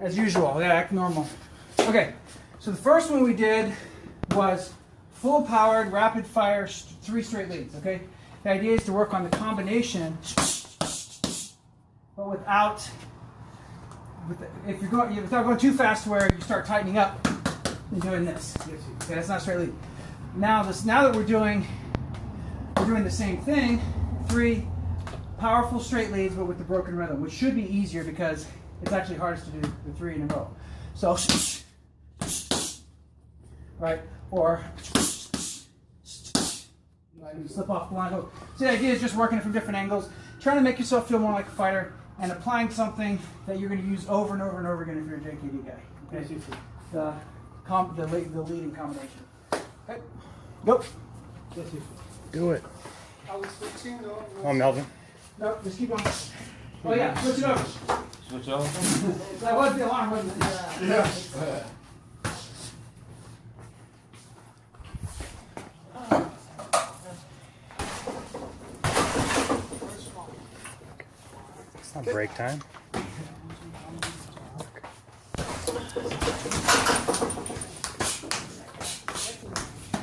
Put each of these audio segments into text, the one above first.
As usual, yeah, act normal. Okay, so the first one we did was full powered, rapid fire, 3 straight leads, okay? The idea is to work on the combination, but without going too fast where you start tightening up and doing this. Okay, that's not a straight lead. Now that we're doing the same thing, 3 powerful straight leads, but with the broken rhythm, which should be easier because it's actually hardest to do the 3 in a row. So, right, or slip off the line. So the idea is just working it from different angles, trying to make yourself feel more like a fighter, and applying something that you're going to use over and over and over again if you're a JKD guy. Okay, the leading combination. Okay, go. Do it. I was fixing though. Come on, Melvin. No, just keep going. Oh yeah, switch it over. Switch over. That was the alarm, wasn't it? Yeah. It's not break time.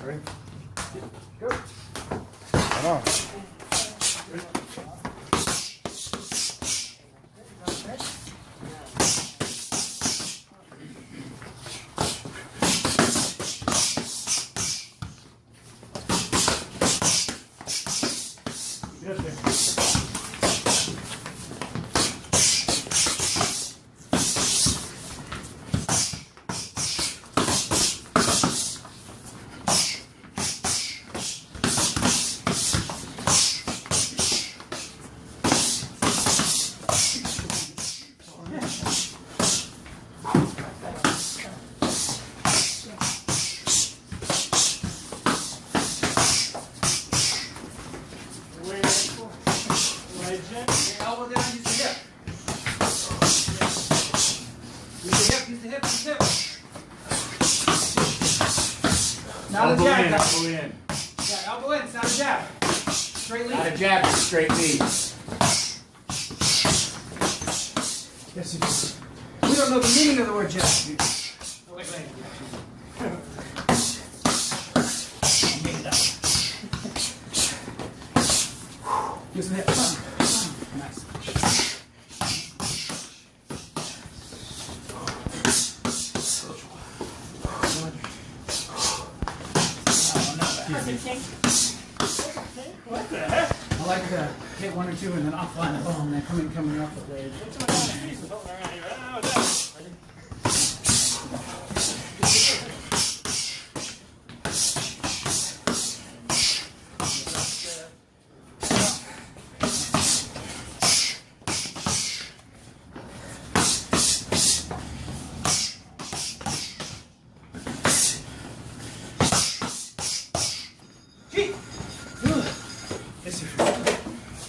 Ready? Go. Come on. Elbow down, use the hip. Use the hip, use the hip, use the hip. Not a jab. Elbow in. Yeah, elbow in, it's not a jab. Straight lead. Not a jab, it's straight lead. Yes, it is. We don't know the meaning of the word jab. Make it up. Use the hip. Nice. What the heck? I like to hit 1 or 2 and then offline the ball and then coming off the blade.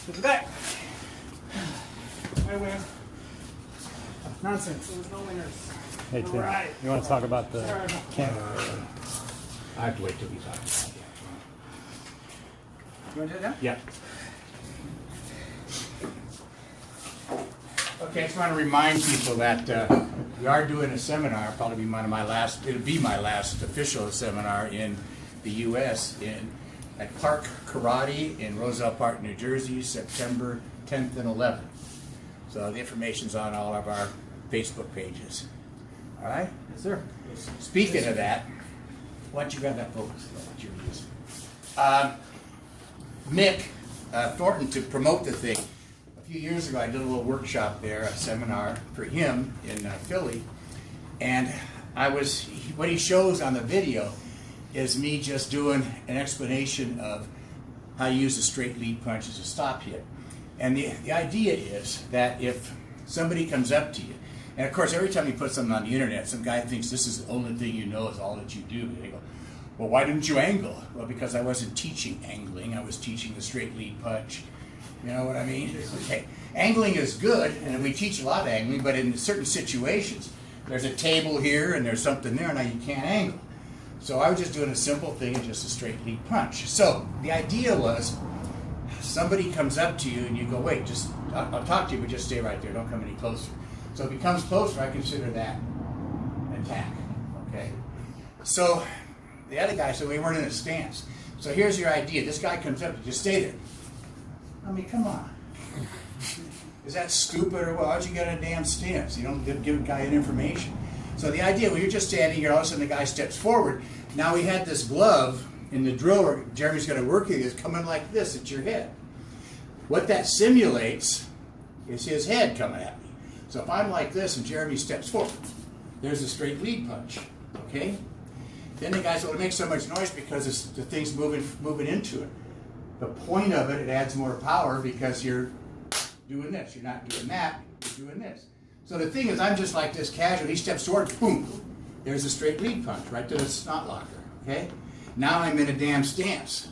Put it back. I win. Nonsense. There was no winners. Hey, Tim. Right. You want to talk about the camera? I have to wait till he's out. You want to do it now? Yeah. Okay, I just want to remind people that we are doing a seminar, probably be it'll be my last official seminar in the U.S. At Park Karate in Roselle Park, New Jersey, September 10th and 11th. So the information's on all of our Facebook pages. All right? Yes, sir. Speaking of that, why don't you grab that focus that you're using? Mick Thornton, to promote the thing, a few years ago I did a little workshop there, a seminar for him in Philly, and what he shows on the video is me just doing an explanation of how you use a straight lead punch as a stop hit. And the idea is that if somebody comes up to you, and of course every time you put something on the internet, some guy thinks this is the only thing you know is all that you do. And they go, well, why didn't you angle? Well, because I wasn't teaching angling, I was teaching the straight lead punch. You know what I mean? Okay, angling is good, and we teach a lot of angling, but in certain situations, there's a table here and there's something there, now you can't angle. So I was just doing a simple thing, just a straight lead punch. So the idea was, somebody comes up to you and you go, wait, I'll talk to you, but just stay right there, don't come any closer. So if he comes closer, I consider that an attack. Okay. So the other guy said we weren't in a stance. So here's your idea. This guy comes up, you just stay there. I mean, come on. Is that stupid or what? Why'd you get in a damn stance? You don't give a guy any information. So the idea, when you're just standing here, all of a sudden the guy steps forward. Now we had this glove in the drill where Jeremy's going to work with, is coming like this at your head. What that simulates is his head coming at me. So if I'm like this and Jeremy steps forward, there's a straight lead punch. Okay? Then the guy said, well, it makes so much noise because the thing's moving into it. The point of it, it adds more power because you're doing this. You're not doing that, you're doing this. So the thing is, I'm just like this casual. He steps forward, boom. There's a straight lead punch right to the snot locker. Okay? Now I'm in a damn stance.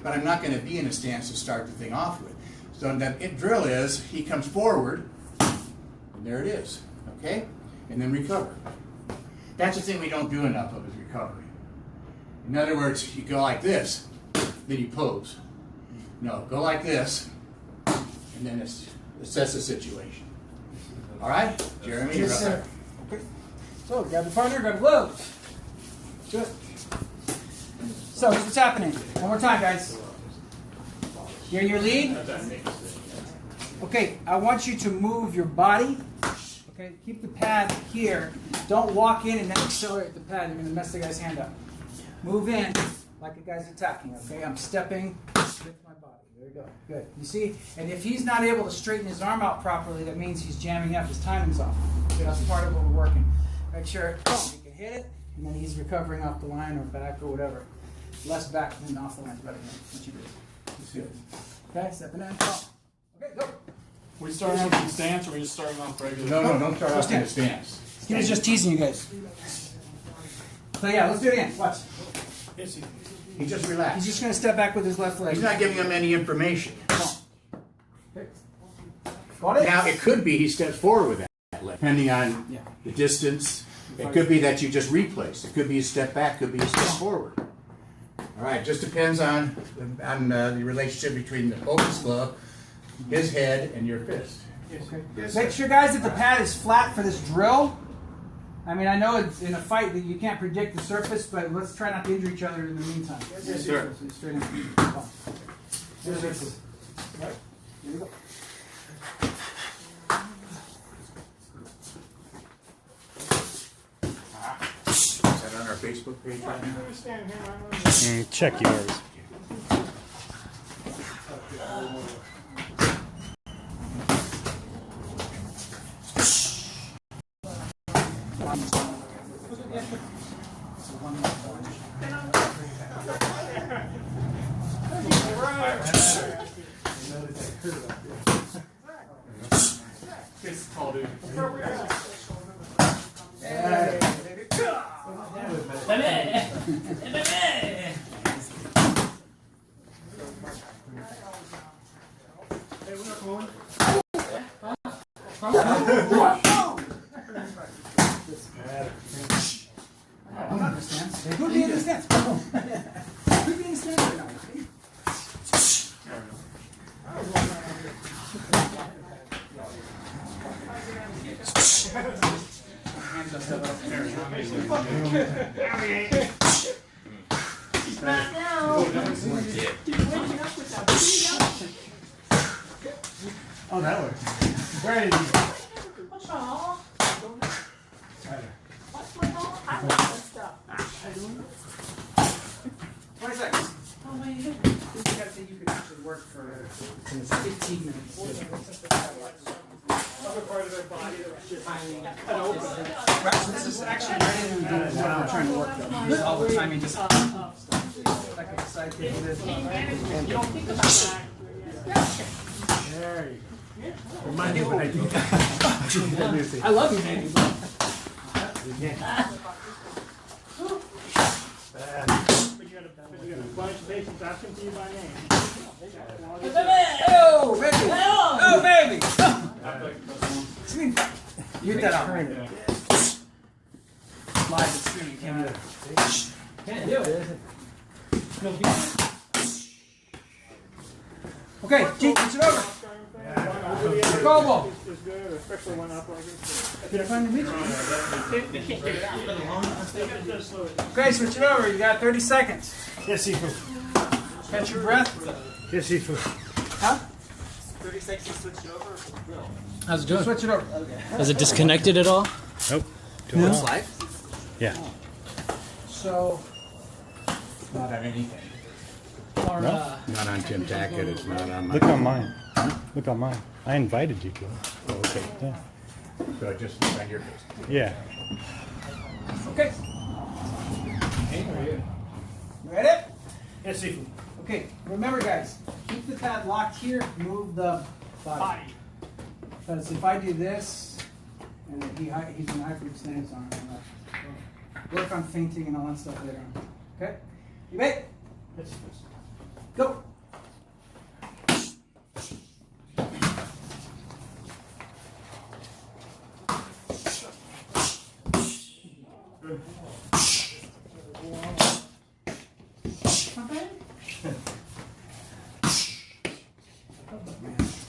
But I'm not going to be in a stance to start the thing off with. So the drill is, he comes forward, and there it is. Okay? And then recover. That's the thing we don't do enough of, is recovery. In other words, you go like this, then you pose. No, go like this, and then assess the situation. All right? Jeremy, you're up there. Okay. So, grab the partner, grab the gloves. Good. So, here's what's happening. One more time, guys. You're in your lead. Okay, I want you to move your body. Okay, keep the pad here. Don't walk in and then accelerate the pad. You're going to mess the guy's hand up. Move in like the guy's attacking. Okay, I'm stepping with my body. There you go. Good. You see? And if he's not able to straighten his arm out properly, that means he's jamming up. His timing's off. Okay, that's part of what we're working. Make sure you can hit it, and then he's recovering off the line or back or whatever. Less back than off the line is better than what you do. That's good. Okay, stepping in. Oh. Okay, go. We starting off in stance, or we just starting off regular? No, don't start off in a stance. He was just teasing you guys. So yeah, let's do it again. Watch. He just relaxed. He's just going to step back with his left leg. He's not giving him any information. Okay. Got it? Now, it could be he steps forward with that leg, depending on the distance. It could be that you just replace. It could be a step back. It could be a step forward. All right, just depends on the relationship between the focus glove, his head, and your fist. Okay. Make sure, guys, that the pad is flat for this drill. I mean, I know it's in a fight that you can't predict the surface, but let's try not to injure each other in the meantime. Yes, sir. Straight in. Here's this. Right. Here we go. Is that on our Facebook page right now? Check yours. It's called it. I'm not in the stance. Who'd be in the stance? Who'd be in the stance right now? Oh, that works. Very easy. What's wrong? What's going on? I want this stuff. 20 seconds. Oh, what are you doing? You gotta think you could actually work for 15 minutes. Other part of their body Right, so this is actually ready to do what we're trying to work though. This is all the timing, just like a side table this. You don't think about that. Very. Remind me when I do that. I love you, man. But you got a bunch of patients asking for you by name. Oh, baby! Oh, baby! You hit that out. Live streaming, can't do it. Can't do it. Okay, G, switch it over. Kobo. It's good, especially when up like this. Good fun to meet you. They can't get it out. Just slow it. Okay, switch it over. You got 30 seconds. Yes, seafood. Catch your breath. Yes, seafood. Huh? 30 seconds switched over? No. How's it doing? Switch it over. Is it disconnected at all? Nope. No. Live? Yeah. So, Not on anything. our, Not on Tim Tackett, it's not on my... Look on mine. Look on mine. I invited you to it. Oh, okay. Yeah. So just look on your face. Yeah. okay. You ready? Yes, seafood. Okay, remember guys, keep the pad locked here, move the body. Because if I do this, and then he's going to hyperextend his arm, work on fainting and all that stuff later on. Okay? You ready? Yes, Go!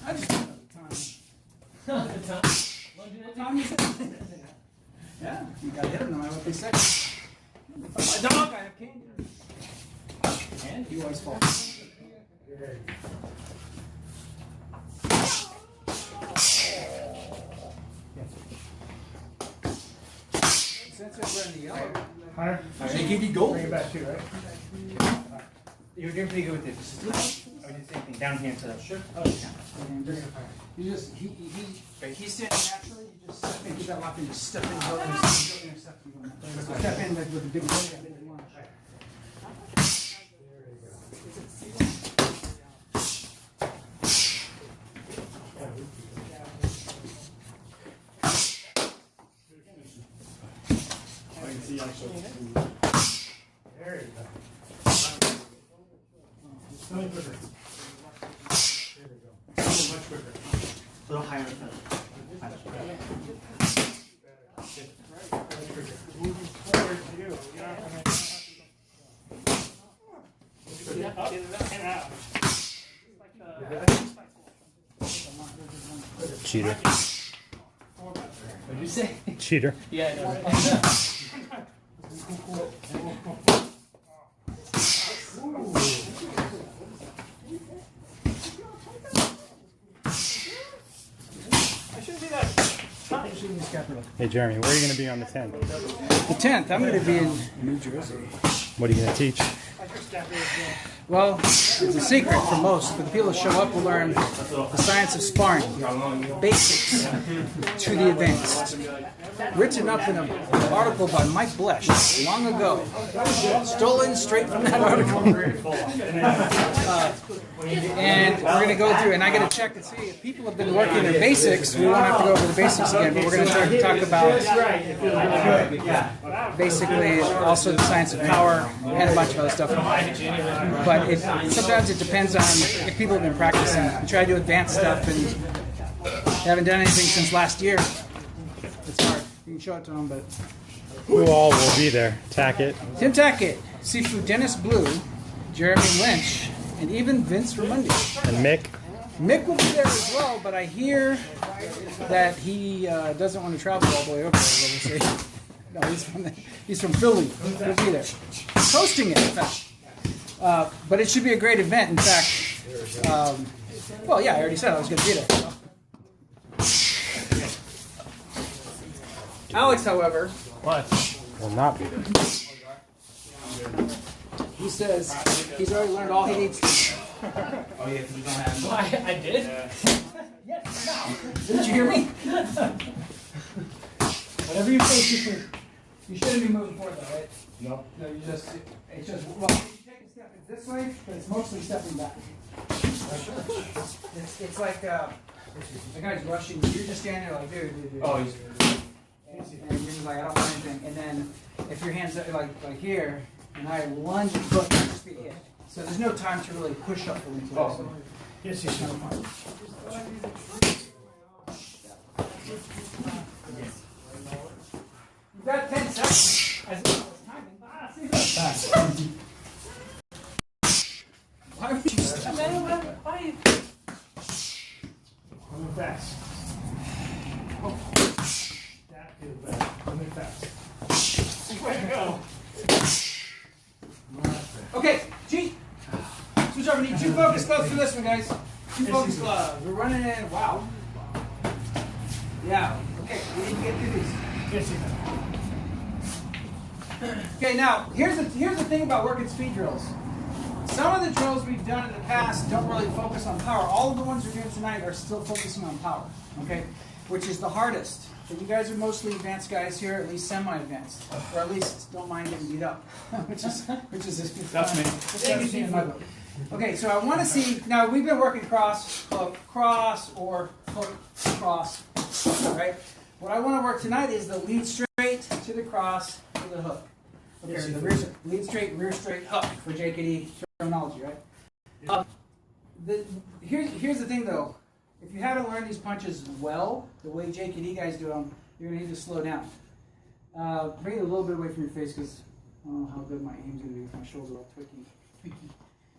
I just don't know the time. Time you said. Yeah, you gotta hit them no matter what they say. My dog, I have candy. And you always fall. Since we're in the yellow. Higher. JKD gold. Bring it back too, right? You're doing pretty good with this. I did the same thing. Down here to the shirt. You just, he's standing naturally, you just step in, keep that lock and just step in, go in, step in like with a big lunge. I can see actually. There you go. Much quicker. There we go. Much quicker. A little higher. Cheater. What did you say? Cheater. Yeah, I know. Hey, Jeremy, where are you going to be on the 10th? The 10th, I'm going to be in New Jersey. What are you going to teach? Well, it's a secret for most, but the people who show up will learn the science of sparring, basics to the advanced. Written up in an article by Mike Blesh long ago. Stolen straight from that article. And we're going to go through, and I got to check and see if people have been working their basics. We won't have to go over the basics again, but we're going to start to talk about basically also the science of power and a bunch of other stuff. But sometimes it depends on if people have been practicing. We try to do advanced stuff and haven't done anything since last year. It's hard. You can show it to them, but Who all will be there? Tackett. Tim Tackett, Seafood Dennis Blue, Jeremy Lynch, and even Vince Ramundi. And Mick. Mick will be there as well, but I hear that he doesn't want to travel all the way over there. No, he's from Philly. He'll be there. He's hosting it, in fact. But it should be a great event. In fact, well, yeah, I already said I was going to be there. So. Alex, however, What? Will not be there. he says he's already learned all he needs to. Oh, yeah, because you don't have. I did? Yes. Didn't you hear me? Whatever you say, you shouldn't be moving forward, though, right? No. No, it's just, well, you take a step this way, but it's mostly stepping back. It's like, the guy's rushing, you're just standing there like, dude. Oh, he's. And you're just like, I don't want anything. And then, if your hands are like here, and I lunge and foot, you just be hit. So there's no time to really push up into it. Oh. Yes, yes, yes. You've got 10 seconds. As timing. Why would you stop? Why? Move back. Move fast. Way to go. Okay, G. Switch over. Need 2 focus gloves for this one, guys. 2 focus gloves. We're running in. Wow. Yeah. Okay, we need to get through these. Yes, you know. Okay, now here's the thing about working speed drills. Some of the drills we've done in the past don't really focus on power. All of the ones we're doing tonight are still focusing on power. Okay, which is the hardest. But you guys are mostly advanced guys here, at least semi-advanced, or at least don't mind getting beat up, which is That's me. That's me in my book. Okay, so I want to see now. We've been working cross, hook, cross, or hook, cross. Right. What I want to work tonight is the lead straight to the cross to the hook. Okay, the lead straight, rear straight, hook for JKD terminology, right? Here's the thing though. If you haven't learned these punches well, the way JKD guys do them, you're going to need to slow down. Bring it a little bit away from your face because I don't know how good my aim's going to be with my shoulders all tweaky.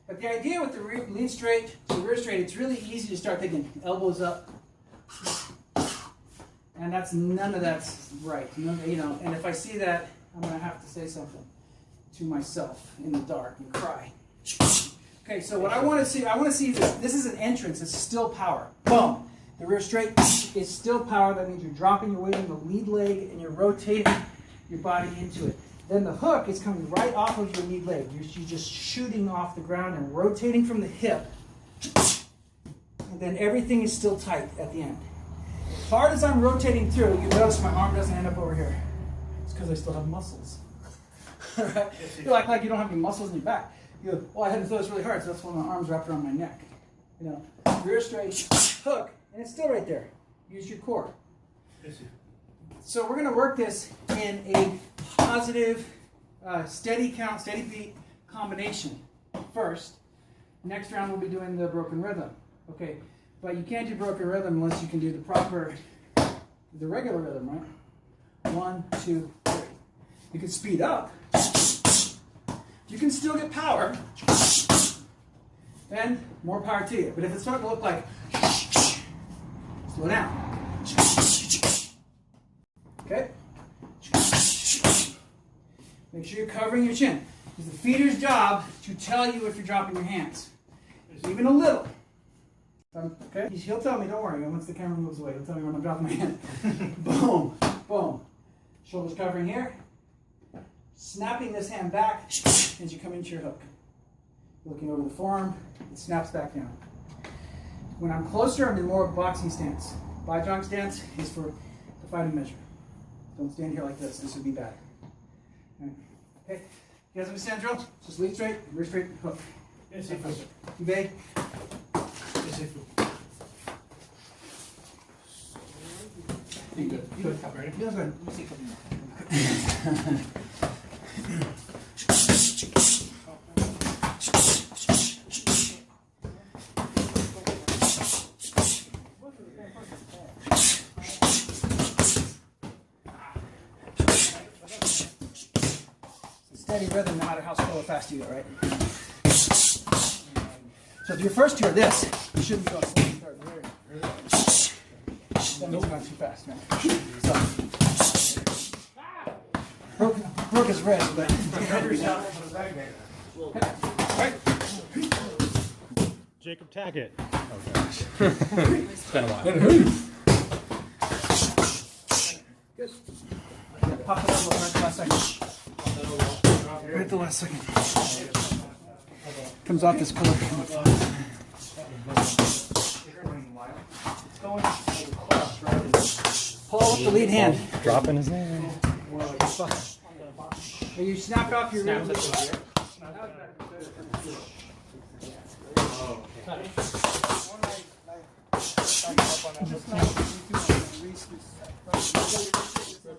But the idea with the lead straight to rear straight, it's really easy to start thinking elbows up. And none of that's right. And if I see that, I'm going to have to say something to myself in the dark and cry. Okay, so what I want to see this is an entrance. It's still power. Boom. The rear straight is still power. That means you're dropping your weight on the lead leg and you're rotating your body into it. Then the hook is coming right off of your lead leg. You're just shooting off the ground and rotating from the hip. And then everything is still tight at the end. As hard as I'm rotating through, you notice my arm doesn't end up over here. It's because I still have muscles. Right? You act like you don't have any muscles in your back. You go, well, I had to throw this really hard, so that's why my arm's wrapped around my neck. Rear straight, hook, and it's still right there. Use your core. So we're going to work this in a positive, steady count, steady beat combination first. Next round we'll be doing the broken rhythm. Okay, but you can't do broken rhythm unless you can do the regular rhythm, right? 1, 2, 3. You can speed up. You can still get power. Then more power to you. But if it's starting to look like, slow down. Okay? Make sure you're covering your chin. It's the feeder's job to tell you if you're dropping your hands. Even a little. Okay? He'll tell me, don't worry. Once the camera moves away, he'll tell me when I'm dropping my hand. Boom. Boom. Shoulders covering here. Snapping this hand back as you come into your hook. Looking over the forearm, it snaps back down. When I'm closer, I'm in more boxing stance. Bajong stance is for the fighting measure. Don't stand here like this. This would be bad. Right. Okay. You guys understand the drill? Just lead straight, rear straight, hook. Yes, sir. You big? Yes, sir. You good? You good? Ready? Yeah, good. Steady rhythm no matter how slow or fast you go, right? So if your first two are this, you shouldn't be going slow and third. That means you're going too fast, man. So, broke his wrist, but right? Jacob Tackett. It's been a while. Good. Yeah, pop it over right at the last second. Right at the last second. Comes off this pillar. Pull up the lead hand. Dropping his name. Are you snapped off your rib?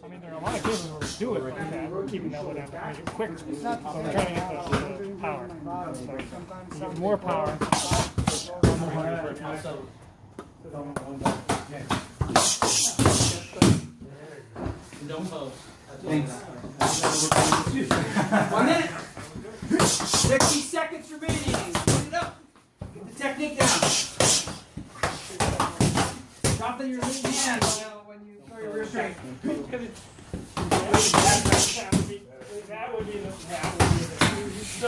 I mean, there are a lot of cases where we do it like that. We're keeping that down to make it quicker. But we're trying to get the power. So you get more power. Don't pose. Thanks. 1 minute. 60 seconds remaining. Put it up. Get the technique down. Drop in your lead hand when you throw your rear straight. Because it's, that would be the so,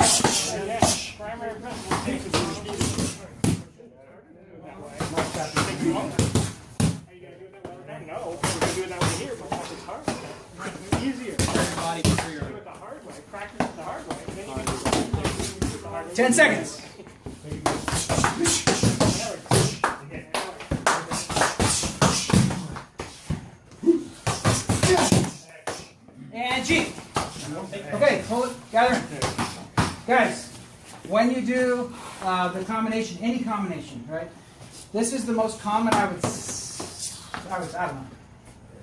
yeah, primary principle takes it that way. Take you longer. Are you going to do it that way over there? No, we're going to do it that way here, but it's hard. It's easier. Everybody can figure Do it the hard way. Practice it the hard way. And then you can do it the hard way. 10 seconds. And G. Okay, hold it, gather. Guys, when you do the combination, any combination, right? This is the most common. I don't know.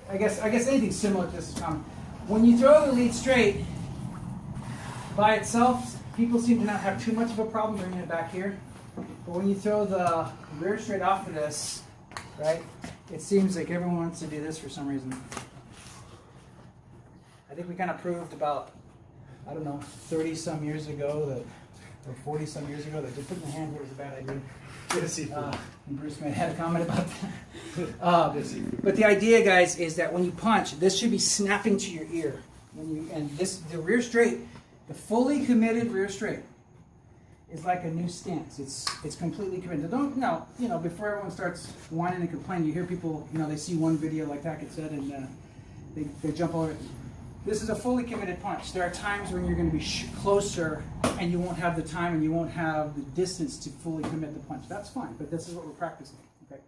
I guess anything similar to this is common. When you throw the lead straight by itself, people seem to not have too much of a problem bringing it back here. But when you throw the rear straight off of this, right? It seems like everyone wants to do this for some reason. I think we kind of proved about, I don't know, 30 some years ago that, or 40 some years ago that just putting the hand here was a bad idea. And Bruce may have had a comment about that. But the idea, guys, is that when you punch, this should be snapping to your ear. The rear straight, the fully committed rear straight, is like a new stance. It's completely committed. Before everyone starts whining and complaining, you hear people, they see one video like that get said, and they jump over it. This is a fully committed punch. There are times when you're going to be closer and you won't have the time and you won't have the distance to fully commit the punch. That's fine, but this is what we're practicing. Okay.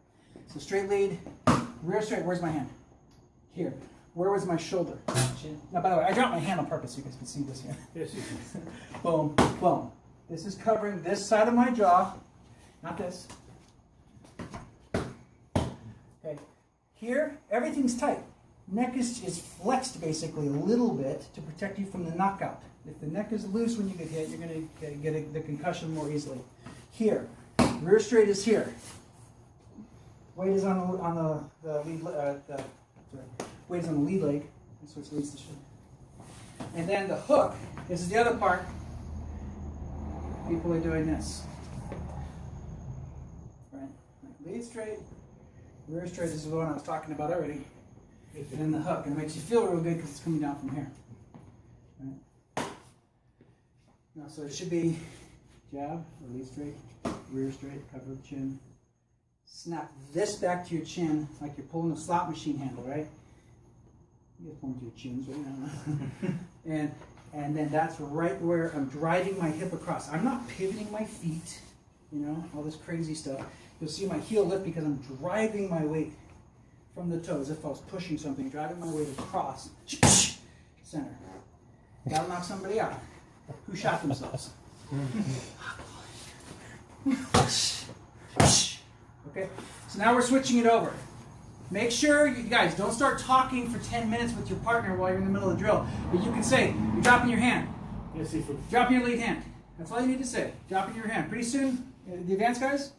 So straight lead, rear straight. Where's my hand? Here. Where was my shoulder? Chin. Now, by the way, I dropped my hand on purpose so you guys can see this here. Yes, you can. Boom, boom. This is covering this side of my jaw, not this. Okay. Here, everything's tight. Neck is flexed basically a little bit to protect you from the knockout. If the neck is loose when you get hit, you're going to get the concussion more easily. Here, rear straight is here. Weight is on the lead. Weight is on the lead leg. That's what leads to shoulder. And then the hook. This is the other part. People are doing this. Right. Lead straight, rear straight. This is the one I was talking about already. And then the hook, and it makes you feel real good because it's coming down from here. Right. Now, so it should be jab, or lead straight, rear straight, cover the chin. Snap this back to your chin like you're pulling a slot machine handle, right? You guys point to your chins right now. and then that's right where I'm driving my hip across. I'm not pivoting my feet, all this crazy stuff. You'll see my heel lift because I'm driving my weight from the toes, if I was pushing something, driving my weight across, center. That'll knock somebody out. Who shot themselves? Okay, so now we're switching it over. Make sure you guys don't start talking for 10 minutes with your partner while you're in the middle of the drill. But you can say, you're dropping your hand. Yes, you can. Dropping your lead hand. That's all you need to say. Dropping your hand. Pretty soon, the advanced guys,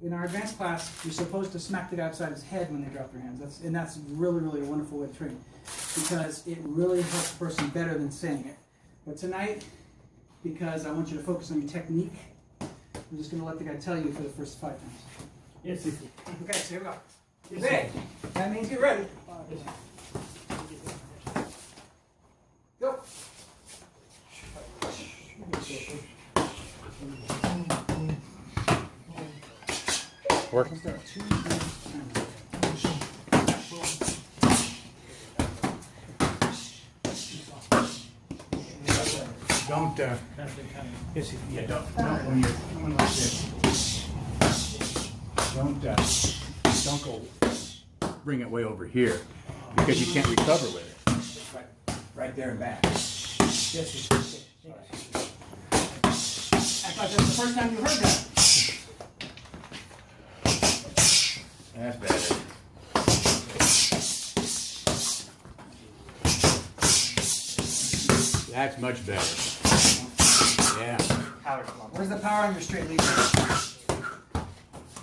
in our advanced class, you're supposed to smack the guy upside his head when they drop their hands. That's really, really a wonderful way to train, because it really helps the person better than saying it. But tonight, because I want you to focus on your technique, I'm just going to let the guy tell you for the first 5 times. Yes, you can. Okay, so here we go. Get ready. That means get ready. Go. Working. Don't, Yes, you can. yeah, don't, when you're coming like this, don't go, bring it way over here, because you can't recover with it. Right there and back. Yes, yes. I thought that was the first time you heard that. That's better. That's much better. Yeah. Where's the power on your straight lead?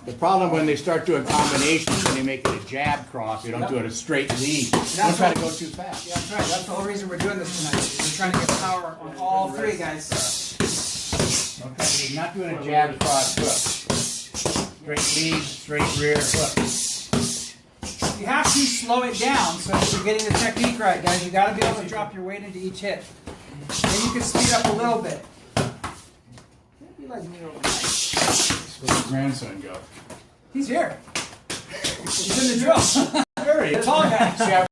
The problem when they start doing combinations, when they make it a jab cross, they don't do it a straight lead. Don't try to go too fast. Yeah, that's right. That's the whole reason we're doing this tonight. We're trying to get power on all three, guys. Okay, you're not doing a jab cross hook. Straight lead, straight rear hook. you have to slow it down so that you're getting the technique right, guys. You got to be able to drop your weight into each hit. Then you can speed up a little bit. Be like me overnight. Where'd the grandson go? He's here. He's in the drill. There he is. Tall guy. See, I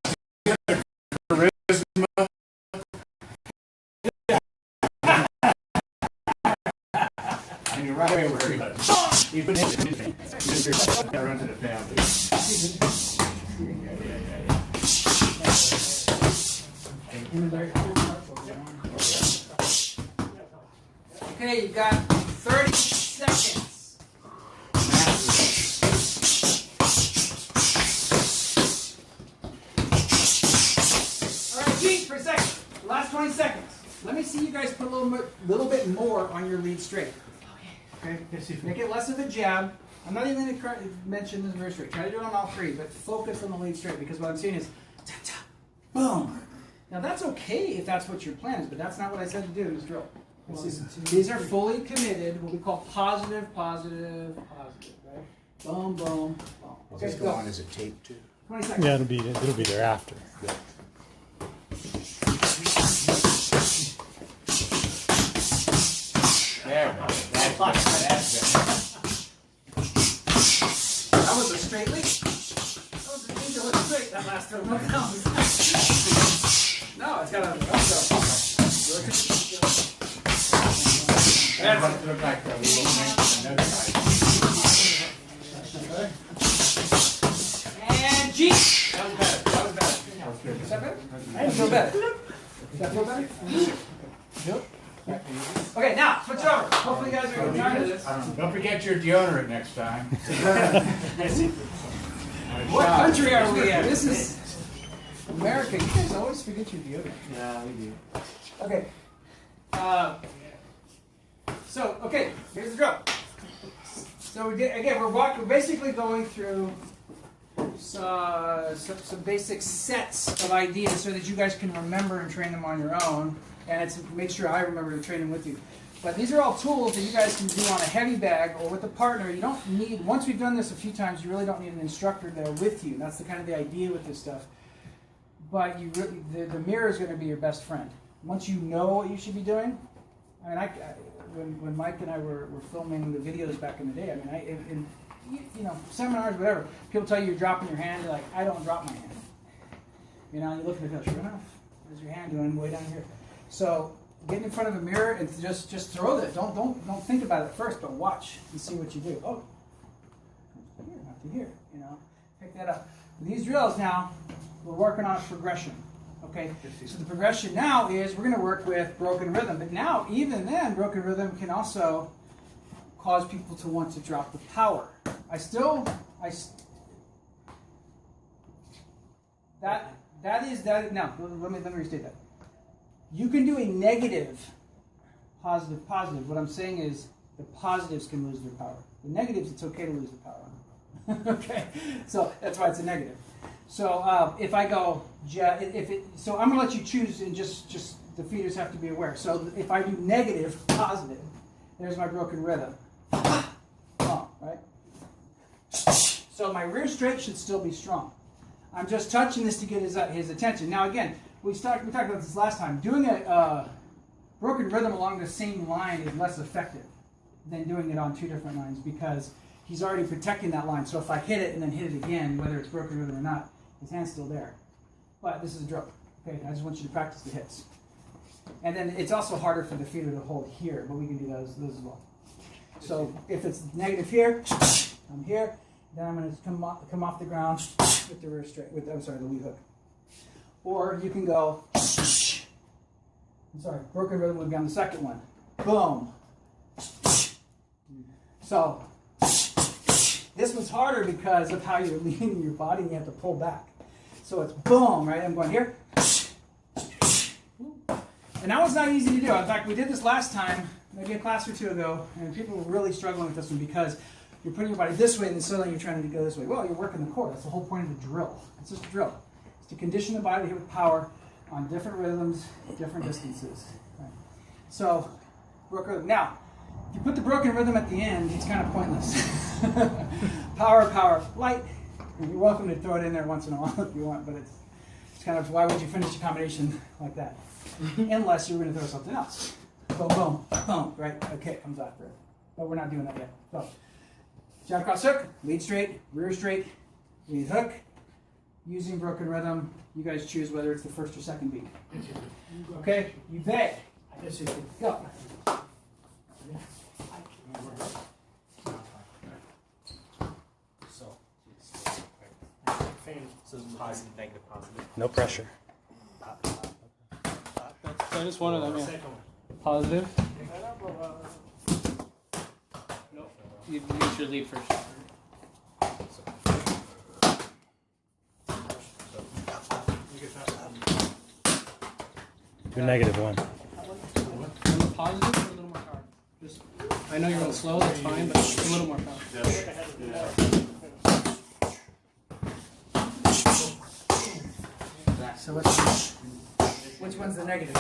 and you're right away where he put it. Run to the family. Okay, you've got 30 seconds. All right, Pete, for a second. Last 20 seconds. Let me see you guys put a little bit more on your lead straight. Okay. Make it less of a jab. I'm not even going to mention the reverse straight. Try to do it on all three, but focus on the lead straight because what I'm seeing is ta-ta, boom. Now that's okay if that's what your plan is, but that's not what I said to do in this drill. These are fully committed, what we call positive, positive, positive, right? Boom, boom, boom. Does this go on as a tape too? 20 seconds. Yeah, it'll be there after. There, that's better. That was a straight lead. That was a ridiculous straight that last time. No, it's got a Look like a little another guy. And G. That was better. That was better. Is that better? I didn't feel better. Does that feel better? Yep. Okay, now switch over. Hopefully you guys are tired of this. Don't forget your deodorant next time. What country are we in? This is America. You guys always forget your deodorant. Yeah, we do. Okay. Okay, here's the drill. So we're basically going through some basic sets of ideas so that you guys can remember and train them on your own, and it's make sure I remember to train them with you. But these are all tools that you guys can do on a heavy bag or with a partner. You don't need, once we've done this a few times, you really don't need an instructor there with you. That's the kind of the idea with this stuff. But you really, the mirror is going to be your best friend. Once you know what you should be doing, I mean, when Mike and I were filming the videos back in the day, I mean, you know, seminars, whatever, people tell you you're dropping your hand, you're like, I don't drop my hand. You know, and you look at it, sure enough, there's your hand doing way down here. So get in front of a mirror and just throw that. Don't think about it first, but watch and see what you do. Oh, here, not to here. You know, pick that up. These drills now, we're working on a progression. Okay, so the progression now is we're going to work with broken rhythm, but now even then, broken rhythm can also cause people to want to drop the power. Now let me restate that. You can do a negative, positive. What I'm saying is the positives can lose their power. The negatives, it's okay to lose the power. Okay, so that's why it's a negative. So if I go, so I'm gonna let you choose, and just the feeders have to be aware. So if I do negative, positive, there's my broken rhythm. Right? So my rear straight should still be strong. I'm just touching this to get his attention. Now again, we talked about this last time. Doing a broken rhythm along the same line is less effective than doing it on two different lines because he's already protecting that line. So if I hit it and then hit it again, whether it's broken rhythm or not, his hand's still there. But this is a drill. Okay, I just want you to practice the hits. And then it's also harder for the feeder to hold here, but we can do those as well. So if it's negative here, I'm here, then I'm going to come off the ground with the rear straight, the lead hook. Or you can go, broken rhythm would be on the second one. Boom. So this was harder because of how you're leaning your body and you have to pull back. So it's boom, right? I'm going here. And that was not easy to do. In fact, we did this last time, maybe a class or two ago, and people were really struggling with this one because you're putting your body this way and then suddenly you're trying to go this way. Well, you're working the core. That's the whole point of the drill. It's just a drill. It's to condition the body to hit with power on different rhythms, different distances. Right. So, broken rhythm. Now, if you put the broken rhythm at the end, it's kind of pointless. Power, light, And you're welcome to throw it in there once in a while if you want, but it's kind of, why would you finish a combination like that? Unless you were going to throw something else. Boom, boom, boom, right? Okay, it comes after it. But we're not doing that yet. So, jab cross hook, lead straight, rear straight, lead hook. Using broken rhythm, you guys choose whether it's the first or second beat. Okay, you bet. Go. So positive, negative, positive. No pressure. So just one of them, yeah. Positive. You should lead first. Do negative one. A little positive or a little more power? Just, I know you're going slow, that's fine, but a little more power. So which one's the negative?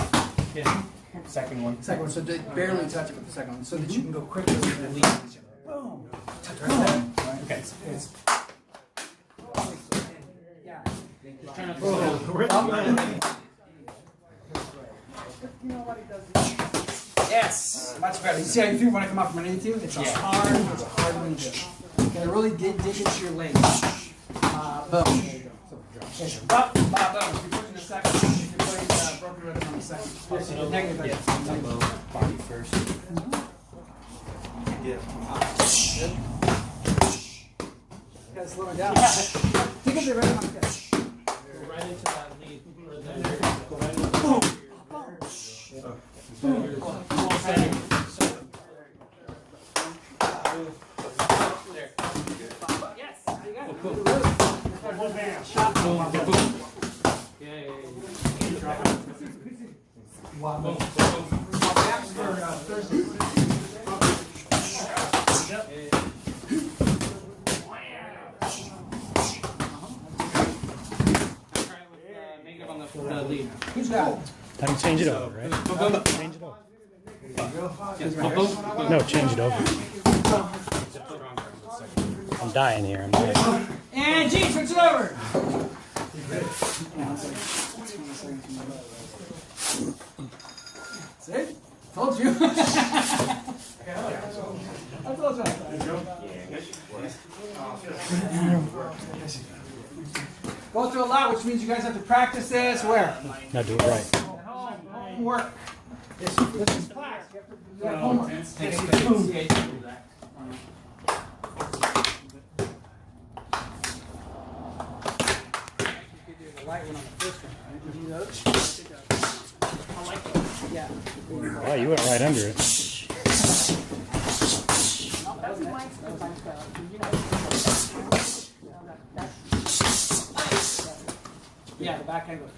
Yeah. Second one. Second one. So barely touch it with the second one, so that you can go quicker with the lead. Boom. Touch right there. Right? Okay. It's, yeah. Yes. Much better. You see how you want to come up from underneath you? It's a hard one to do. You gotta really dig into your legs. Boom. Yes. Boom. Boom. Boom. If you're putting the second, if you're putting broken rhythm on the second. Yes, the negative. Yeah. Body first. Yeah. Gotta slow it down. Think of the rhythm on the catch. Go right into that lead. Go right into Who's that? How do you change it over, right? Change it over. No, change it over. I'm dying here. I'm dying. And G, switch it over. See? Told you. I told you. Go through a lot, which means you guys have to practice this. Where? Now do it right. At home. Homework. This is class. You have to do that homework. The light one on the first one, right? You do those? Yeah. Wow, you went right under it. Yeah, the back angle.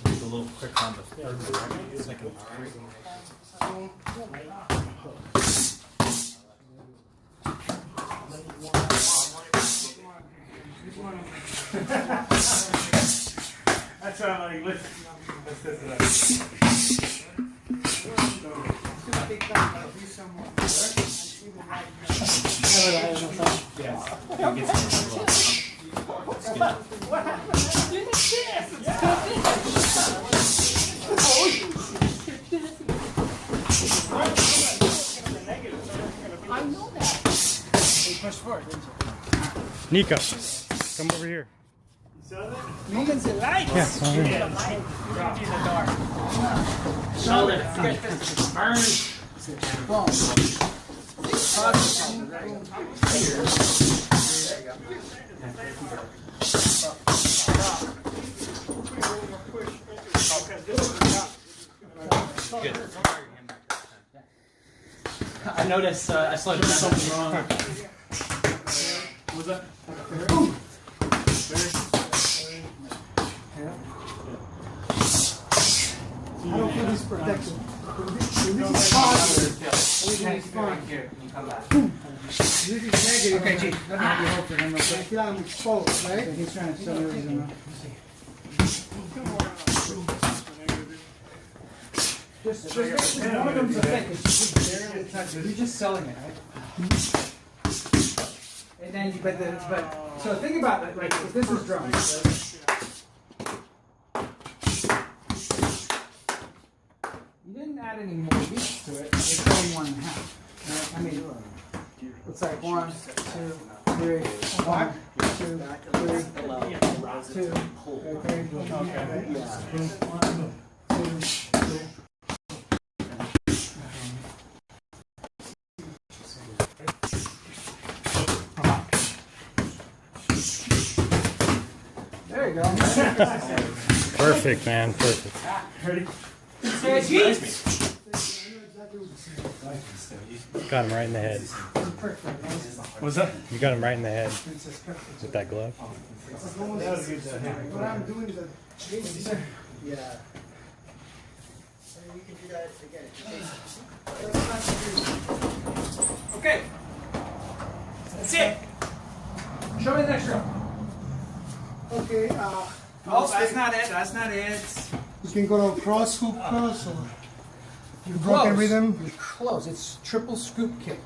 It's a little quick on the third one. Second three. That's what I'm like, let's this it up. Nico, come over here. Megan's the light. Yeah, come over here. Boom. I noticed I slowed down something wrong. What was that? I don't feel this protection. This is positive. Everything is fine. This is negative. Okay, G. Let me have you hold for him real quick. I feel I'm exposed, right? He's trying to show me what he's doing. Just one of them's a fake. It's just barely touching. You're just selling it, right? And then, but so think about it. Like if this is drums, right? You didn't add any more beats to it. It's only 1.5. Right? I mean, it's like 1, 2, 3, 1, 2, 3, 2, 1, 2, 3. There you go. Perfect, man. Perfect. Ready? Got him right in the head. What's that? You got him right in the head with that glove. What I'm doing is yeah. You can do that again. Okay. That's it. Show me the next drum. Okay, Oh, that's not it. That's not it. you can go to cross, hoop cross, or You're broken close. rhythm. You're close. It's triple scoop kick.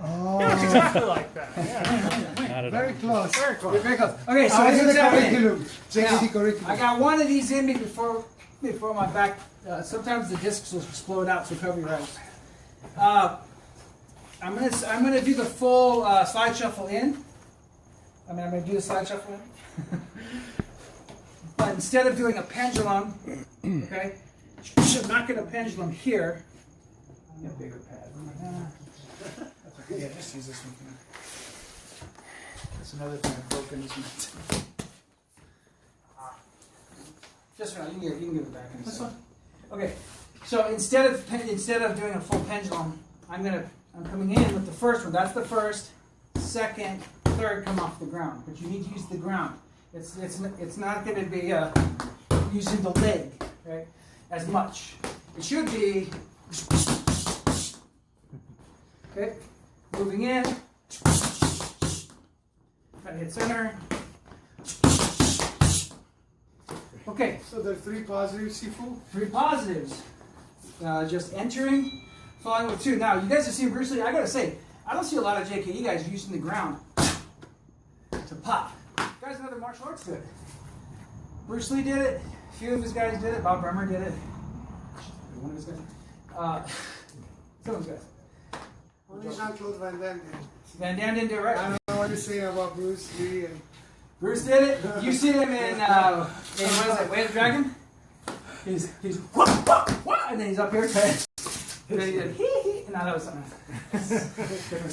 Oh, Yeah, it's exactly like that. Yeah. Not at very all. close. You're very close. Okay, so I this did is the happening. curriculum. JKD Now, curriculum. I got one of these in me before my back. Sometimes the discs will explode out, so cover your eyes. I'm gonna do the full slide shuffle in. I'm gonna do the slide shuffle in. But instead of doing a pendulum, okay, I'm not gonna pendulum here. Get a bigger pad. That's okay. Yeah, just use this one. That's another thing I've broken, isn't it? Just for now, you can give it back in a second. Okay, so instead of doing a full pendulum, I'm coming in with the first one. That's the first, second, third come off the ground. But you need to use the ground. It's not going to be using the leg, right, as much. It should be okay. Moving in, try to hit center. Okay. So there are 3 positives, Sifu. 3 positives. Just entering, following with 2. Now, you guys have seen Bruce Lee. I gotta say, I don't see a lot of JKD guys using the ground to pop. Guys in other martial arts do it. Bruce Lee did it. A few of his guys did it. Bob Bremer did it. One of his guys. Some of his guys. Only Jean-Claude Van Damme did. Van Damme didn't do it right. I don't know what to say about Bruce Lee. And Bruce did it. You see him in what is it, Way of the Dragon? He's whoop, whoop, whoop, and then he's up here. And then he did hee hee. No, that was something else.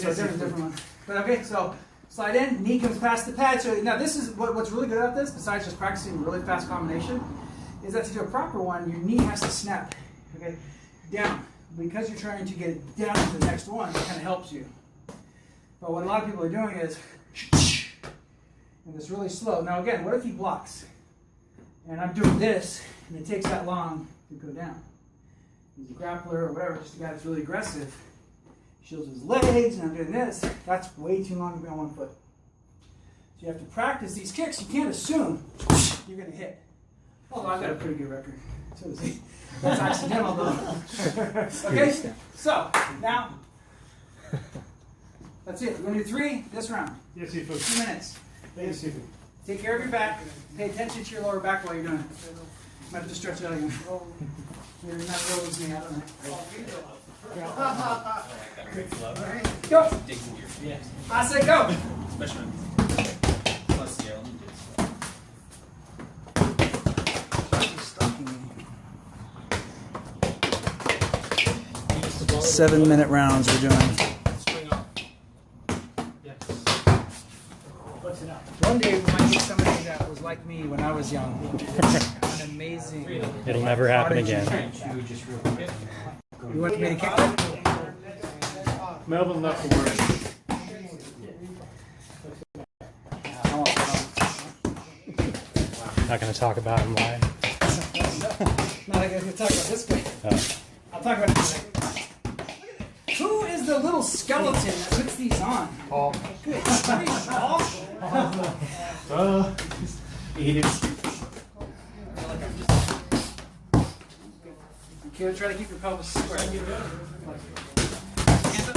different one. But okay, so slide in, knee comes past the pad. So now this is what's really good about this, besides just practicing really fast combination, is that to do a proper one, your knee has to snap. Okay, down. Because you're trying to get it down to the next one, it kind of helps you. But what a lot of people are doing is, and it's really slow. Now again, what if he blocks? And I'm doing this, and it takes that long to go down. He's a grappler or whatever, just a guy that's really aggressive. Shields his legs, and I'm doing this. That's way too long to be on one foot. So you have to practice these kicks. You can't assume you're going to hit. Although I've got a pretty good record. So does he. That's accidental though. Okay, so now that's it. We're going to do 3 this round. Yes, Sifu. 2 minutes. Yes, Sifu. Take care of your back. Pay attention to your lower back while you're doing it. You might have to stretch it out again. You're not as old as me, I don't know. Go! I said go! Seven-minute rounds we're doing. One day we might meet somebody that was like me when I was young. An amazing. It'll never happen again. You want me to kick that? Melvin left for work. Not going to talk about him live. Not going to talk about this guy. Oh. I'll talk about this guy. Who is the little skeleton that puts these on? Paul. Good. Paul? Eat it. Try to keep your pelvis square. Hands up, hands up,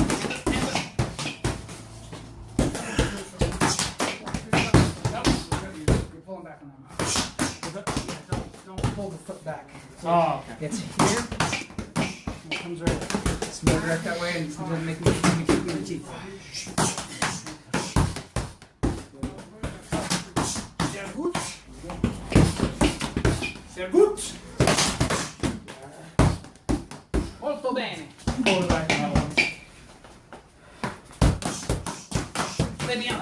hands up. You're pulling back on that. Don't pull the foot back. So Oh, okay. it's here, and it comes right. It's more direct that way, and it doesn't make me keep your teeth. Sehr gut. Sehr gut. Molto bene. Pull it back that one. Très bien.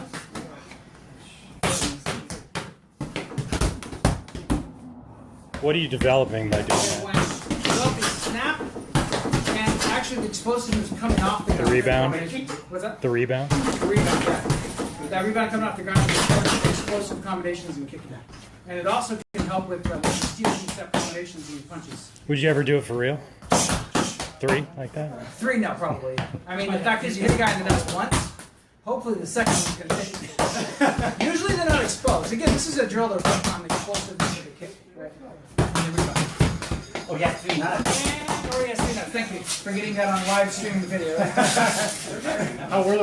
What are you developing by doing that? When developing snap, and actually the explosive is coming off the rebound? What's that? The rebound? The rebound, yeah. That rebound coming off the ground, the explosive combinations and kicking that. And it also can help with stealing step combinations and punches. Would you ever do it for real? 3 like that? 3 now, probably. I mean, the fact is, you hit a guy in the nuts once. Hopefully, the second one's going to hit. Usually, they're not exposed. Again, this is a drill that's working on the explosive into the kick. Right? Oh, yeah, 3 nuts. And, oh, yes, 3 nuts. Thank you for getting that on live streaming video. How were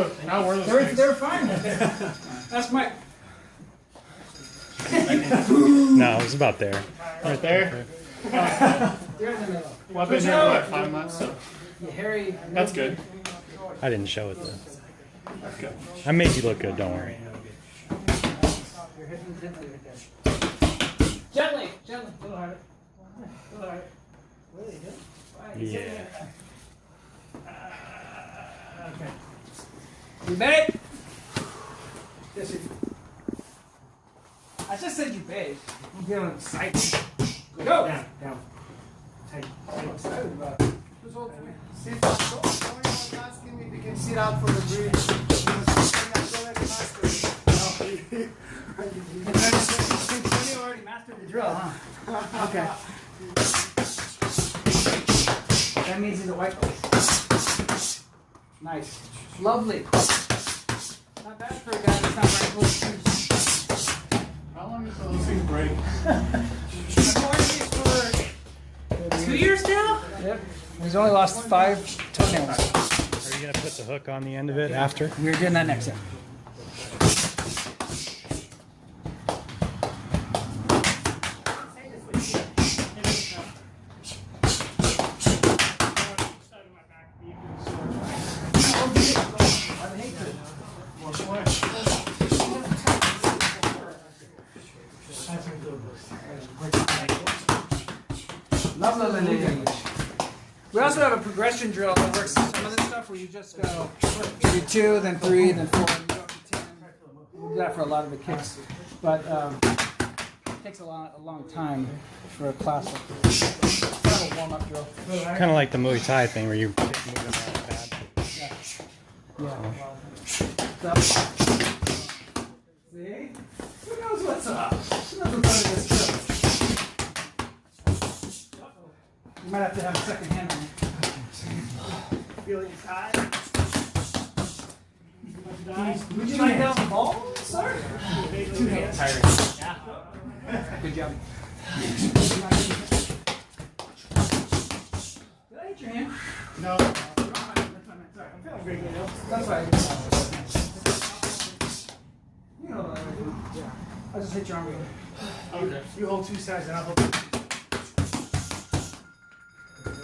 those things? They're fine. That's my. No, it was about there. Right there? You're in the middle. Well, I've been here for like 5 months, so Harry. that's good. I didn't show it though. I made you look good, don't worry. You're hitting gently right there. Gently, gently. A little harder. A little harder. Really good. Yeah. Okay. You bet. Yes, you. I just said you bet. I'm getting excited. Go. Down, down. Tight. I'm excited about it. Who's old for me? Tony was asking me if he can sit out for the bridge. You already mastered the drill, huh? Okay. That means he's a white belt. Nice. Lovely. Not bad for a guy that's not wearing gold shoes. How long until those things break? I've worn these for 2 years now? Yep. He's only lost 5 toenails. Are you gonna put the hook on the end of it after? We're doing that next time. Lovely. We also have a progression drill that works some of this stuff where you just go do 2, then 3, then 4, and you go up to 10. We do that for a lot of the kicks, but it takes a long time for a class like this. It's kind of a warm-up drill. Kind of like the Muay Thai thing where you keep moving around the pad. Yeah. See? Who knows what's up? Who knows what's under this drill? You might have to have a second hand on it. Feeling tired? Would you like down the ball, sir? 2 hands. Yeah. Good job. Did I hit your hand? No. Sorry, I'm feeling great. That's right. You know what I do. Yeah. I just hit your arm again. Okay. You hold 2 sides and I'll hold.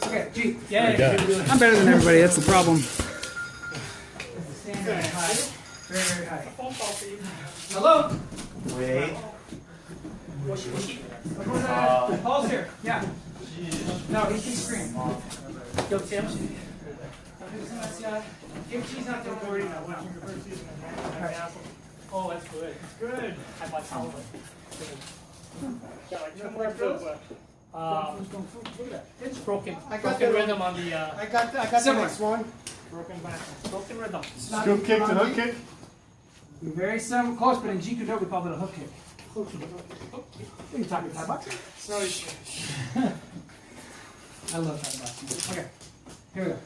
Okay, G. Pretty good. I'm better than everybody. That's the problem. Stand very high. Very, very high. Hello? Wait. Paul's here. Yeah. No, he can scream. Go, Tim. Kimchi's not the authority now. Oh, that's good. Good. I bought some of it. Got like 2 more drills left. It's broken. I got Broken the- rhythm on the I got the Similar. next one. broken rhythm. Scoop kick to hook kick. You're very close, but in JKD we call it a hook kick. We can talk in Thai boxing. Sorry. I love Thai boxing. Okay, here we go.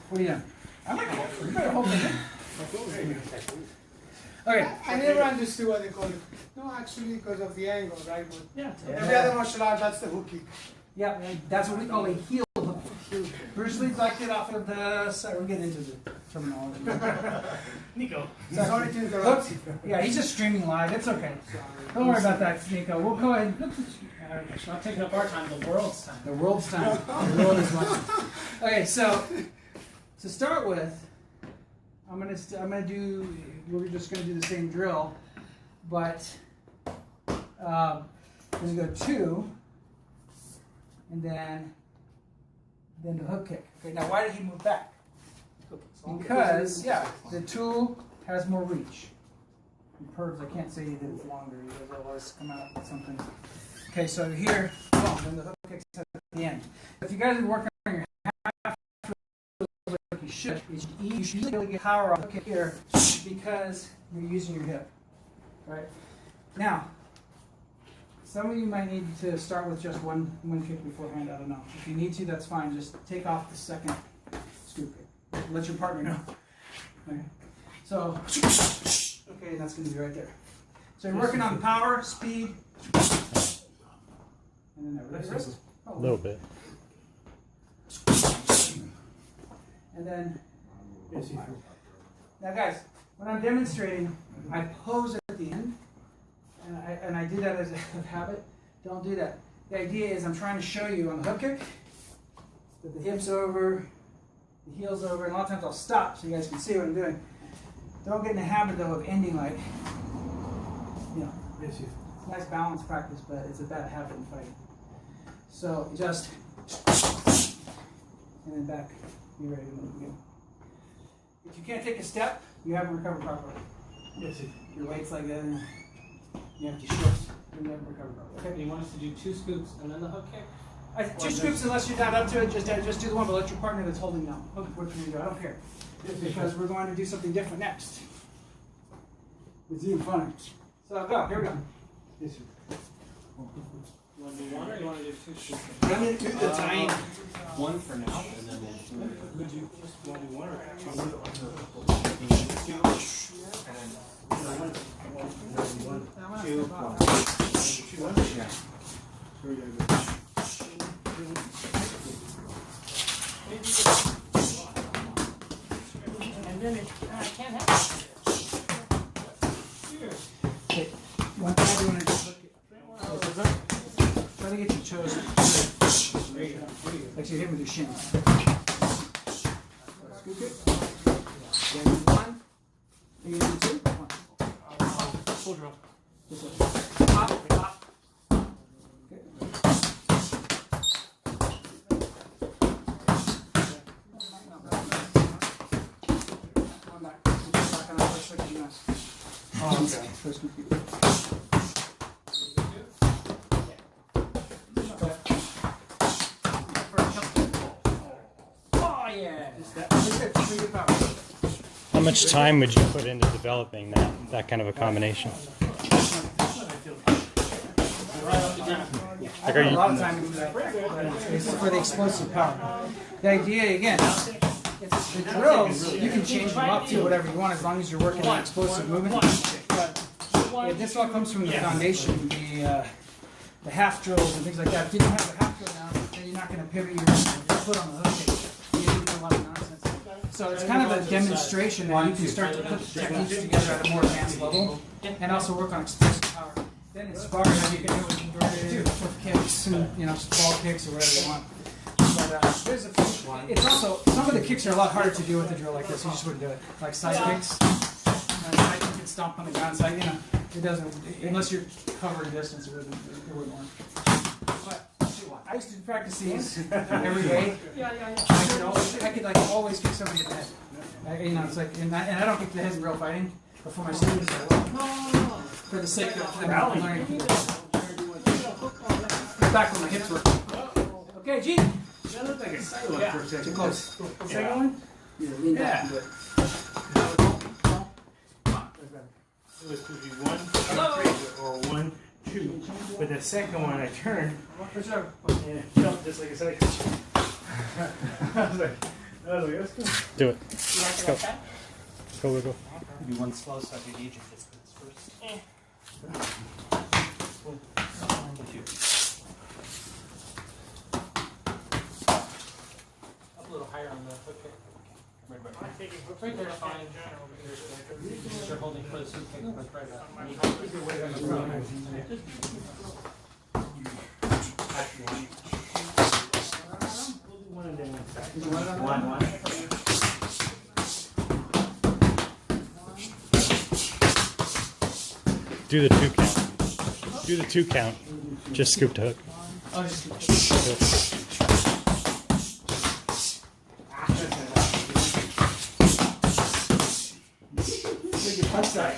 What are you doing? I'm like, you better hold me in. Okay. I never understood what they call it. No, actually, because of the angle, right? But Yeah. every other martial art, that's the hook kick. Yeah, and that's what we call a heel hook. Bruce Lee liked it off of the. Sorry, we're getting into the terminology. Nico. Sorry to interrupt. Yeah, he's just streaming live. It's okay. Don't worry about that, Nico. We'll go ahead. It's not taking up our time, the world's time. The world's time. The world is watching. Okay, so to start with, we're just gonna do the same drill, but we're gonna go 2, and then the hook kick. Okay, now why did he move back? Because the tool has more reach. In Pervs, I can't say that it's longer. You guys always come out with something. Okay, so here, boom, then the hook kick's at the end. If you guys are working on your half like you should really get power off the kick here because you're using your hip. Right? Now, some of you might need to start with just one kick beforehand. I don't know. If you need to, that's fine. Just take off the second scoop kick. Let your partner know. Okay. So, okay, that's going to be right there. So you're working on power, speed, and then that wrist. A little bit. And then, now guys, when I'm demonstrating, I pose at the end, and I do that as a habit. Don't do that. The idea is I'm trying to show you on the hook kick that the hip's over, the heel's over, and a lot of times I'll stop so you guys can see what I'm doing. Don't get in the habit though of ending like, you know, it's a nice balance practice, but it's a bad habit in fighting. So just, and then back, be ready to move again. If you can't take a step, you haven't recovered properly. Your weight's like that, and you have to shift, and you haven't recovered properly. Okay. You want us to do 2 scoops and then the hook kick? 2 scoops unless you're not up to it, just do the one, but let your partner that's holding down. What can you do? I don't care. Because we're going to do something different next. It's even funner. So go, here we go. You want to do 1 or you want to do 2 scoops? I'm going to do the time. 1 for now, and then we'll do. Would you just want to do 1 or And then it, I can't have Okay, one thing I do when I just look at try to get your toes. Like you hit with your shin. Scoop it. Then 1. Then you do 2. 1. full drill. Just like pop, pop. Okay. One back. Back on the first second, nice. Oh, okay. First scoop. Oh yeah! How much time would you put into developing that kind of a combination? Like, are A you, lot of time into that. This is for the explosive power. The idea, again, it's the drills, you can change them up to whatever you want as long as you're working on explosive movement. But yeah, this all comes from the foundation, the half drills and things like that. If you don't have a half drill now, then you're not going to pivot your foot on the hook kick. You're doing a lot of nonsense. So it's kind of a demonstration that you can start to put the techniques together at a more advanced level and also work on explosive power. Then in sparring, you can do it with kicks and ball kicks or whatever you want. But there's it's also some of the kicks are a lot harder to do with a drill like this. You just wouldn't do it. Like side kicks, side kick and stomp on the ground. Side, it doesn't unless you're covering distance. It wouldn't work. But I used to practice these every day. I could always kick somebody in the head. It's like and I don't kick the head in real fighting, but for my students, I will. For the sake of them learning. Back when my hips were. Okay, G. That looked like a sidewalk for a second. Too close. Second one? Yeah, lean back and do it. It was to be 1, 2, 3, or 1, 2. But the second one I turned, Whichever. and it felt just like a cycle. I was like, let's go. do it. Let's go. Go, go, go. Do 1 slow so I can gauge your distance first. higher on the hook kick. I'm taking hooks Right there, in fine. general. You're holding for the suit kick, but right up. One and then one side. One. Do the 2 count. Do the 2 count. Just scoop to hook. Oh, just take your punch that.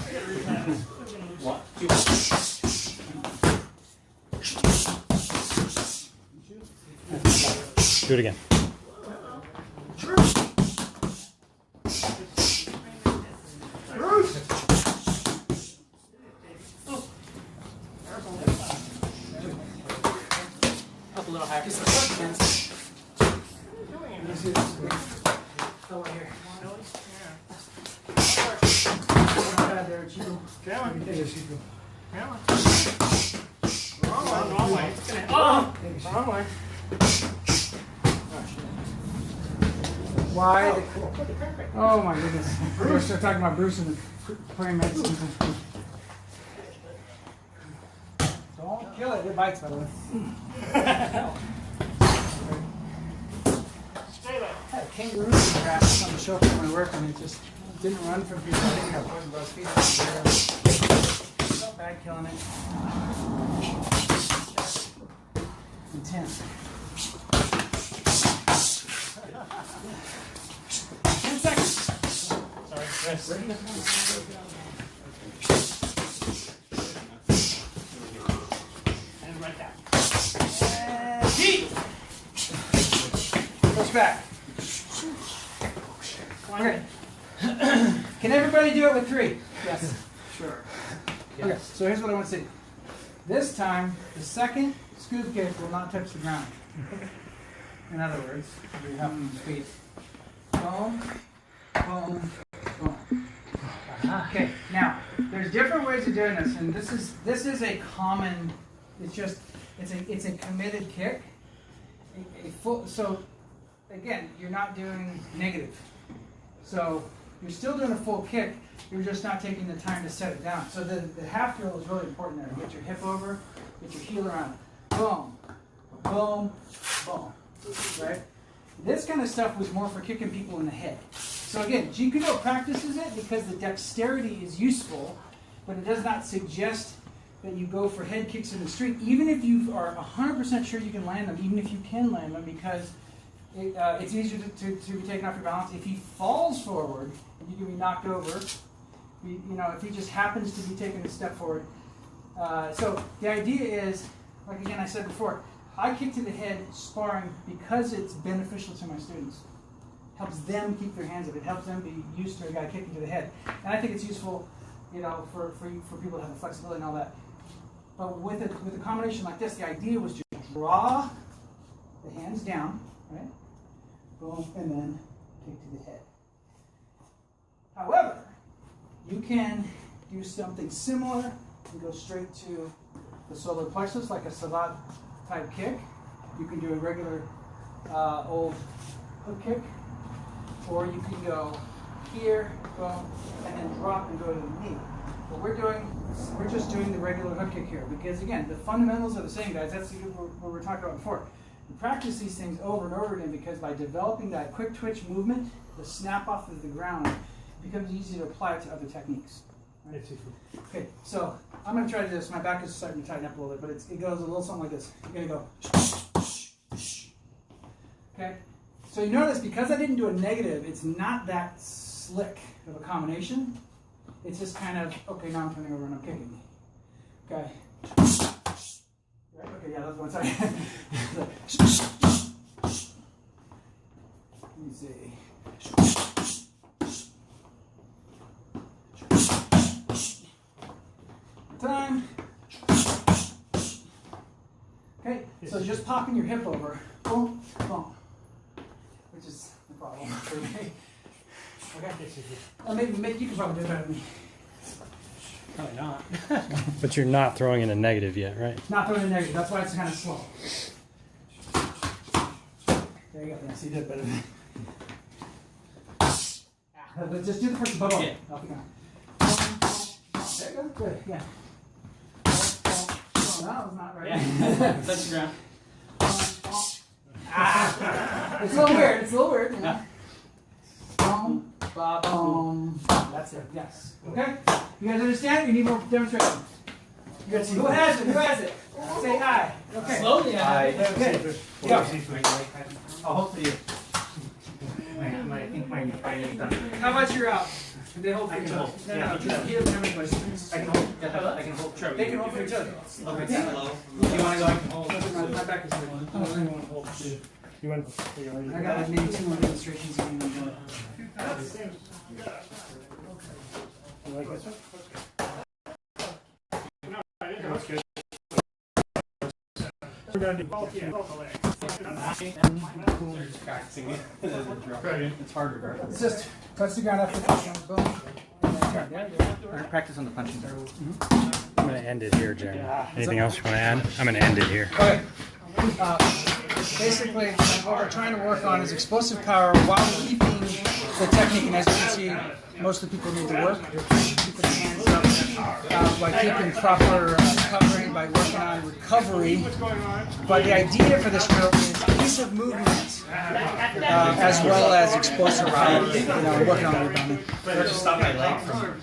Do it again. Up a little higher. Wrong way. It's gonna. Oh! Wrong way. Why? Oh my goodness. We're going to start talking about Bruce and the praying medicine. Don't kill it. It bites, by the way. Stay there. I had a kangaroo grass on the show from my work and it just didn't run from people. I think it got poisoned by its feet. Felt bad killing it. Intense. 10 seconds. Sorry, rest. And right back. And deep. Push back. Okay. Can everybody do it with 3? Yes. Sure. Okay, so here's what I want to see. This time, the second scoop kick will not touch the ground. In other words, we have speed. Boom, boom, boom. Okay, now there's different ways of doing this, and this is a common. It's a committed kick. So again, you're not doing negative. So you're still doing a full kick. You're just not taking the time to set it down. So the half drill is really important there. Get your hip over, get your heel around. Boom, boom, boom. Right? This kind of stuff was more for kicking people in the head. So again, JKD practices it because the dexterity is useful, but it does not suggest that you go for head kicks in the street, even if you are 100% sure you can land them, even if you can land them, because it's easier to be taken off your balance. If he falls forward, you can be knocked over. If he just happens to be taking a step forward. So the idea is, like again I said before, I kick to the head sparring because it's beneficial to my students. Helps them keep their hands up. It helps them be used to a guy kicking to the head. And I think it's useful, for people to have the flexibility and all that. But with a combination like this, the idea was to draw the hands down, right? Boom, and then kick to the head. However, you can do something similar and go straight to the solar plexus, like a salat type kick. You can do a regular old hook kick, or you can go here, boom, and then drop and go to the knee. What we're just doing the regular hook kick here, because again, the fundamentals are the same, guys. That's what we were talking about before. You practice these things over and over again because by developing that quick twitch movement, the snap off of the ground, it becomes easy to apply it to other techniques. Right? Okay, so I'm going to try to do this. My back is starting to tighten up a little bit, but it goes a little something like this. You're going to go. Okay? So you notice, because I didn't do a negative, it's not that slick of a combination. It's just kind of, okay, now I'm turning over and I'm kicking. Okay. Right? Okay, yeah, that's one side. Let me see. Time. Okay, so just popping your hip over. Boom, boom. Which is the problem for me. Okay. Maybe you can probably do it better than me. Probably not. But you're not throwing in a negative yet, right? Not throwing a negative. That's why it's kind of slow. There you go. Yes, you did better than me. Let's just do the first bubble. Yeah. Off you go. There you go. Good. Yeah. No, that was not right. Yeah. Touch the ground. It's a little weird. It's a little weird. Yeah. Boom. Boom. That's it. Yes. Okay. You guys understand? You need more demonstration. Who has it? Who has it? Say hi. Okay. Slowly, Okay. Go. Oh, hopefully you. I think my How about you're out? They hold for I each can other. hold. No, Yeah, no, just give them any questions. I can hold. I can hold. They can hold for each other. Okay, Yeah. slow. You want to go? I can hold. My back is good. I don't really want to hold too. You went before you already. I got like maybe 2 more demonstrations. You like this one? That's good. We're gonna do both. Yeah, both legs. It's harder, right? It's just touch the ground after the punch. Boom. There you go. Practice on the punching. I'm gonna end it here, Jeremy. Anything else you want to add? I'm gonna end it here. Okay. Basically, what we're trying to work on is explosive power while keeping the technique. And as you can see, most of the people need to work. Keeping the hands up by keeping proper covering, by working on recovery. But the idea for this drill is ease of movement as well as explosive power. Working on rebounding. Stop my leg from